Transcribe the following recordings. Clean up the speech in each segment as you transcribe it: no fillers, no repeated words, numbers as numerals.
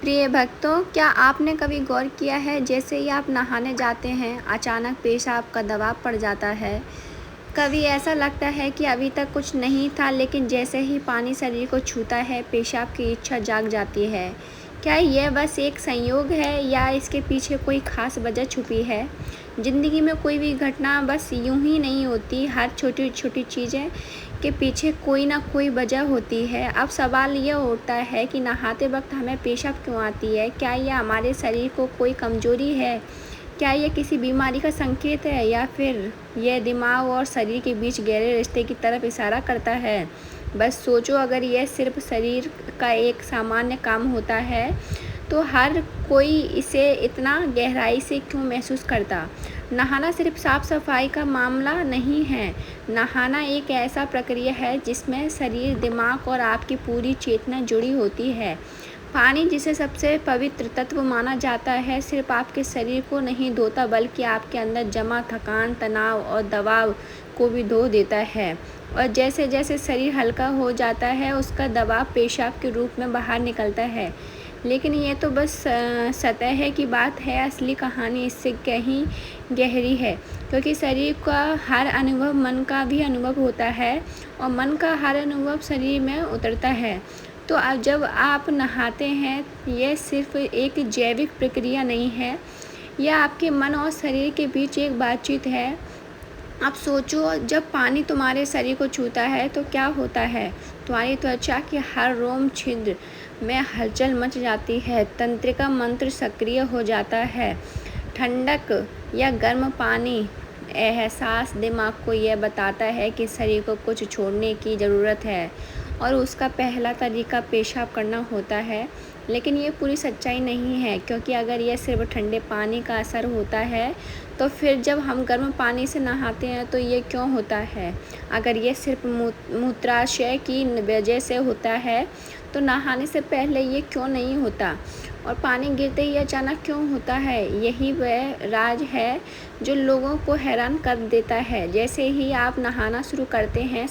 प्रिय भक्तों, क्या आपने कभी गौर किया है जैसे ही आप नहाने जाते हैं अचानक पेशाब का दबाव पड़ जाता है। कभी ऐसा लगता है कि अभी तक कुछ नहीं था, लेकिन जैसे ही पानी शरीर को छूता है पेशाब की इच्छा जाग जाती है। क्या यह बस एक संयोग है या इसके पीछे कोई खास वजह छुपी है? ज़िंदगी में कोई भी घटना बस यूं ही नहीं होती, हर छोटी छोटी चीज़ें के पीछे कोई ना कोई वजह होती है। अब सवाल यह उठता है कि नहाते वक्त हमें पेशाब क्यों आती है? क्या यह हमारे शरीर को कोई कमज़ोरी है? क्या यह किसी बीमारी का संकेत है, या फिर यह दिमाग और शरीर के बीच गहरे रिश्ते की तरफ इशारा करता है? बस सोचो, अगर यह सिर्फ शरीर का एक सामान्य काम होता है तो हर कोई इसे इतना गहराई से क्यों महसूस करता? नहाना सिर्फ साफ सफाई का मामला नहीं है। नहाना एक ऐसा प्रक्रिया है जिसमें शरीर, दिमाग और आपकी पूरी चेतना जुड़ी होती है। पानी, जिसे सबसे पवित्र तत्व माना जाता है, सिर्फ आपके शरीर को नहीं धोता बल्कि आपके अंदर जमा थकान, तनाव और दबाव को भी धो देता है। और जैसे जैसे शरीर हल्का हो जाता है उसका दबाव पेशाब के रूप में बाहर निकलता है। लेकिन ये तो बस सतह की बात है। असली कहानी इससे कहीं गहरी है, क्योंकि शरीर का हर अनुभव मन का भी अनुभव होता है और मन का हर अनुभव शरीर में उतरता है। तो अब जब आप नहाते हैं, यह सिर्फ एक जैविक प्रक्रिया नहीं है, यह आपके मन और शरीर के बीच एक बातचीत है। अब सोचो, जब पानी तुम्हारे शरीर को छूता है तो क्या होता है? तुम्हारी त्वचा के हर रोम छिद्र में हलचल मच जाती है, तंत्रिका मंत्र सक्रिय हो जाता है। ठंडक या गर्म पानी एहसास दिमाग को यह बताता है कि शरीर को कुछ छोड़ने की ज़रूरत है और उसका पहला तरीका पेशाब करना होता है। लेकिन ये पूरी सच्चाई नहीं है, क्योंकि अगर यह सिर्फ ठंडे पानी का असर होता है तो फिर जब हम गर्म पानी से नहाते हैं तो ये क्यों होता है? अगर ये सिर्फ मूत्राशय की वजह से होता है तो नहाने से पहले ये क्यों नहीं होता? और पानी गिरते ही अचानक क्यों होता है? यही वह राज है जो लोगों को हैरान कर देता है। जैसे ही आप नहाना शुरू करते हैं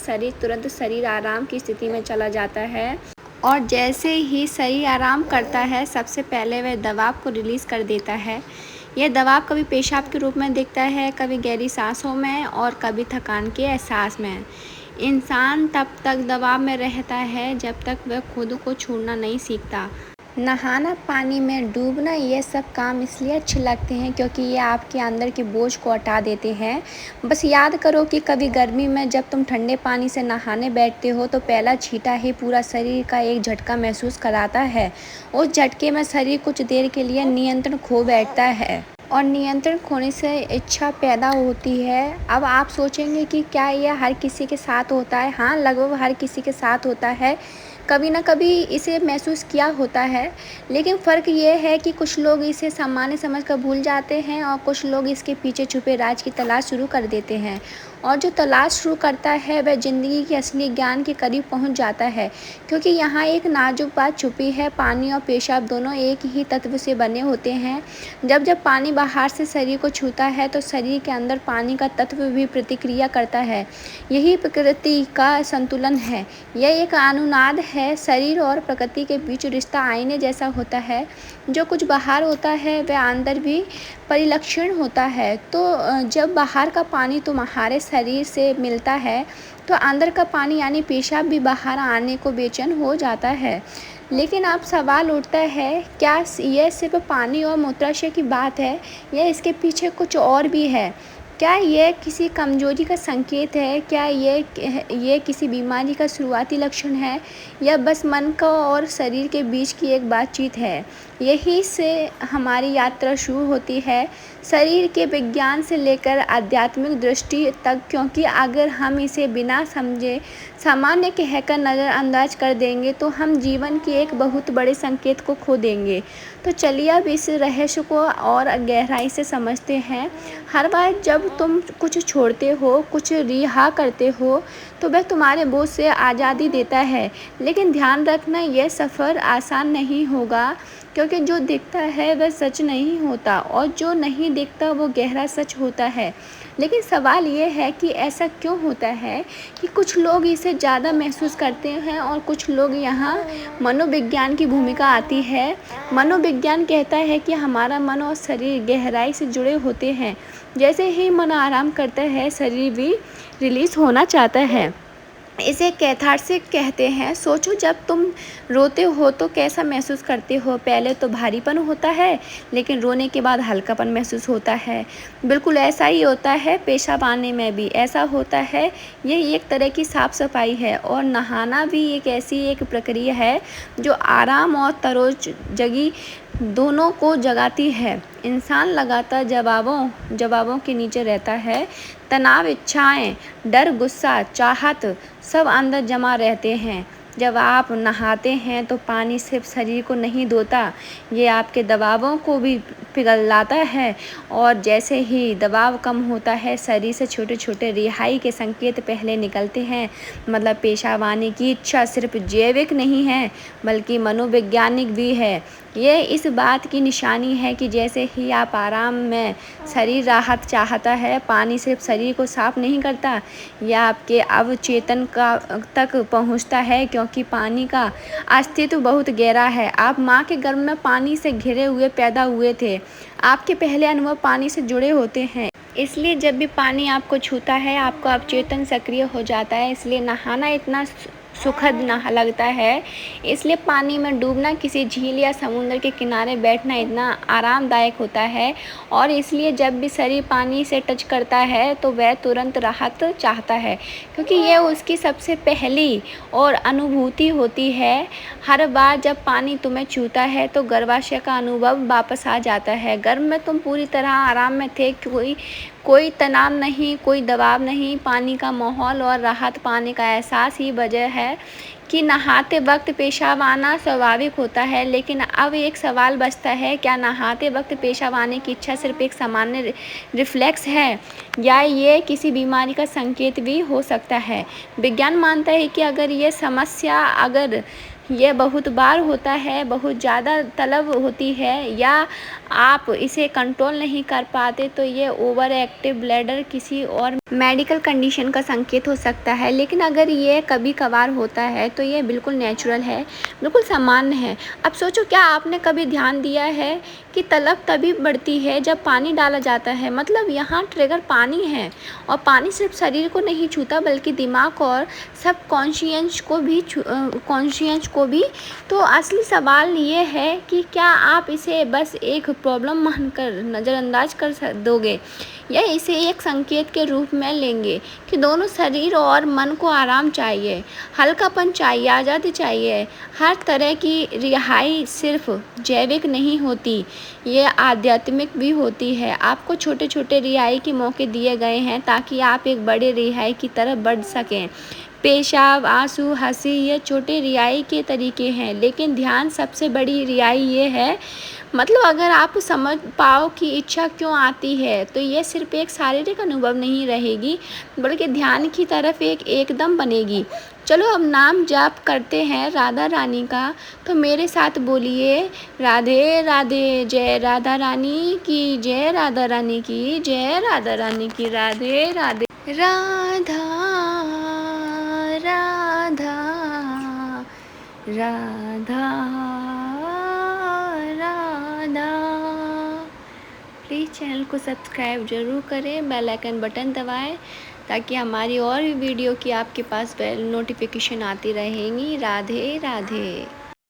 शरीर आराम की स्थिति में चला जाता है, और जैसे ही शरीर आराम करता है सबसे पहले वह दबाव को रिलीज़ कर देता है। यह दबाव कभी पेशाब के रूप में दिखता है, कभी गहरी सांसों में और कभी थकान के एहसास में। इंसान तब तक दबाव में रहता है जब तक वह खुद को छोड़ना नहीं सीखता। नहाना, पानी में डूबना, ये सब काम इसलिए अच्छे लगते हैं क्योंकि ये आपके अंदर के बोझ को हटा देते हैं। बस याद करो कि कभी गर्मी में जब तुम ठंडे पानी से नहाने बैठते हो तो पहला छींटा ही पूरा शरीर का एक झटका महसूस कराता है। उस झटके में शरीर कुछ देर के लिए नियंत्रण खो बैठता है, और नियंत्रण खोने से इच्छा पैदा होती है। अब आप सोचेंगे कि क्या यह हर किसी के साथ होता है? हाँ, लगभग हर किसी के साथ होता है। कभी ना कभी इसे महसूस किया होता है, लेकिन फ़र्क ये है कि कुछ लोग इसे सामान्य समझकर भूल जाते हैं और कुछ लोग इसके पीछे छुपे राज की तलाश शुरू कर देते हैं। और जो तलाश शुरू करता है वह ज़िंदगी के असली ज्ञान के करीब पहुंच जाता है, क्योंकि यहाँ एक नाजुक बात छुपी है। पानी और पेशाब दोनों एक ही तत्व से बने होते हैं। जब जब पानी बाहर से शरीर को छूता है तो शरीर के अंदर पानी का तत्व भी प्रतिक्रिया करता है। यही प्रकृति का संतुलन है। यह एक अनुनाद है। शरीर और प्रकृति के बीच रिश्ता आईने जैसा होता है। जो कुछ बाहर होता है वह अंदर भी परिलक्षण होता है। तो जब बाहर का पानी तुम्हारे शरीर से मिलता है तो अंदर का पानी यानी पेशाब भी बाहर आने को बेचैन हो जाता है। लेकिन अब सवाल उठता है, क्या यह सिर्फ पानी और मूत्राशय की बात है या इसके पीछे कुछ और भी है? क्या यह किसी कमजोरी का संकेत है? क्या ये किसी बीमारी का शुरुआती लक्षण है, या बस मन का और शरीर के बीच की एक बातचीत है? यहीं से हमारी यात्रा शुरू होती है, शरीर के विज्ञान से लेकर आध्यात्मिक दृष्टि तक, क्योंकि अगर हम इसे बिना समझे सामान्य कहकर नज़रअंदाज कर देंगे तो हम जीवन के एक बहुत बड़े संकेत को खो देंगे। तो चलिए अब इस रहस्य को और गहराई से समझते हैं। हर बार जब तुम कुछ छोड़ते हो, कुछ रिहा करते हो, तो वह तुम्हारे बोझ से आज़ादी देता है। लेकिन ध्यान रखना, यह सफ़र आसान नहीं होगा। क्योंकि जो दिखता है वह सच नहीं होता और जो नहीं दिखता वो गहरा सच होता है। लेकिन सवाल ये है कि ऐसा क्यों होता है कि कुछ लोग इसे ज़्यादा महसूस करते हैं और कुछ लोग यहाँ मनोविज्ञान की भूमिका आती है। मनोविज्ञान कहता है कि हमारा मन और शरीर गहराई से जुड़े होते हैं। जैसे ही मन आराम करता है, शरीर भी रिलीज़ होना चाहता है। इसे कैथार्सिस कहते हैं। सोचो, जब तुम रोते हो तो कैसा महसूस करते हो? पहले तो भारीपन होता है, लेकिन रोने के बाद हल्कापन महसूस होता है। बिल्कुल ऐसा ही होता है पेशाब आने में भी ऐसा होता है। ये एक तरह की साफ सफाई है और नहाना भी एक ऐसी एक प्रक्रिया है जो आराम और तरोजगी दोनों को जगाती है। इंसान लगातार जवाबों के नीचे रहता है। तनाव, इच्छाएं, डर, गुस्सा, चाहत सब अंदर जमा रहते हैं। जब आप नहाते हैं तो पानी सिर्फ शरीर को नहीं धोता, ये आपके दबावों को भी पिघलाता है। और जैसे ही दबाव कम होता है, शरीर से छोटे छोटे रिहाई के संकेत पहले निकलते हैं। मतलब पेशाब आने की इच्छा सिर्फ जैविक नहीं है बल्कि मनोवैज्ञानिक भी है। ये इस बात की निशानी है कि जैसे ही आप आराम में, शरीर राहत चाहता है। पानी सिर्फ शरीर को साफ नहीं करता, यह आपके अवचेतन तक पहुंचता है, क्योंकि पानी का अस्तित्व बहुत गहरा है। आप माँ के गर्भ में पानी से घिरे हुए पैदा हुए थे। आपके पहले अनुभव पानी से जुड़े होते हैं। इसलिए जब भी पानी आपको छूता है, आपका अवचेतन सक्रिय हो जाता है। इसलिए नहाना इतना सुखद लगता है। इसलिए पानी में डूबना, किसी झील या समुद्र के किनारे बैठना इतना आरामदायक होता है। और इसलिए जब भी शरीर पानी से टच करता है तो वह तुरंत राहत चाहता है, क्योंकि यह उसकी सबसे पहली और अनुभूति होती है। हर बार जब पानी तुम्हें छूता है तो गर्भाशय का अनुभव वापस आ जाता है। गर्भ में तुम पूरी तरह आराम में थे, कोई तनाव नहीं, कोई दबाव नहीं। पानी का माहौल और राहत पाने का एहसास ही वजह है कि नहाते वक्त पेशाब आना स्वाभाविक होता है। लेकिन अब एक सवाल बचता है, क्या नहाते वक्त पेशाब आने की इच्छा सिर्फ एक सामान्य रिफ्लेक्स है या ये किसी बीमारी का संकेत भी हो सकता है? विज्ञान मानता है कि अगर ये बहुत बार होता है, बहुत ज़्यादा तलब होती है या आप इसे कंट्रोल नहीं कर पाते, तो ये ओवर एक्टिव ब्लैडर किसी और मेडिकल कंडीशन का संकेत हो सकता है। लेकिन अगर ये कभी कभार होता है तो ये बिल्कुल नेचुरल है, बिल्कुल सामान्य है। अब सोचो, क्या आपने कभी ध्यान दिया है कि तलब तभी बढ़ती है जब पानी डाला जाता है? मतलब यहाँ ट्रिगर पानी है, और पानी सिर्फ शरीर को नहीं छूता बल्कि दिमाग और सब कॉन्शियस को भी। तो असली सवाल ये है कि क्या आप इसे बस एक प्रॉब्लम मानकर नज़रअंदाज कर दोगे या इसे एक संकेत के रूप में लेंगे कि दोनों शरीर और मन को आराम चाहिए, हल्कापन चाहिए, आज़ादी चाहिए। हर तरह की रिहाई सिर्फ जैविक नहीं होती, ये आध्यात्मिक भी होती है। आपको छोटे छोटे रिहाई के मौके दिए गए हैं ताकि आप एक बड़े रिहाई की तरफ बढ़ सकें। पेशाब, आंसू, हंसी ये छोटे रिहाई के तरीके हैं, लेकिन ध्यान सबसे बड़ी रिहाई ये है। मतलब अगर आप समझ पाओ कि इच्छा क्यों आती है, तो ये सिर्फ एक शारीरिक अनुभव नहीं रहेगी बल्कि ध्यान की तरफ एकदम बनेगी। चलो अब नाम जाप करते हैं राधा रानी का। तो मेरे साथ बोलिए, राधे राधे, जय राधा रानी की जय, राधा रानी की जय, राधा रानी की राधे राधे। राधा राधा राधा राधा। प्लीज़ चैनल को सब्सक्राइब ज़रूर करें, बेल आइकन बटन दबाएं ताकि हमारी और भी वीडियो की आपके पास नोटिफिकेशन आती रहेंगी। राधे राधे।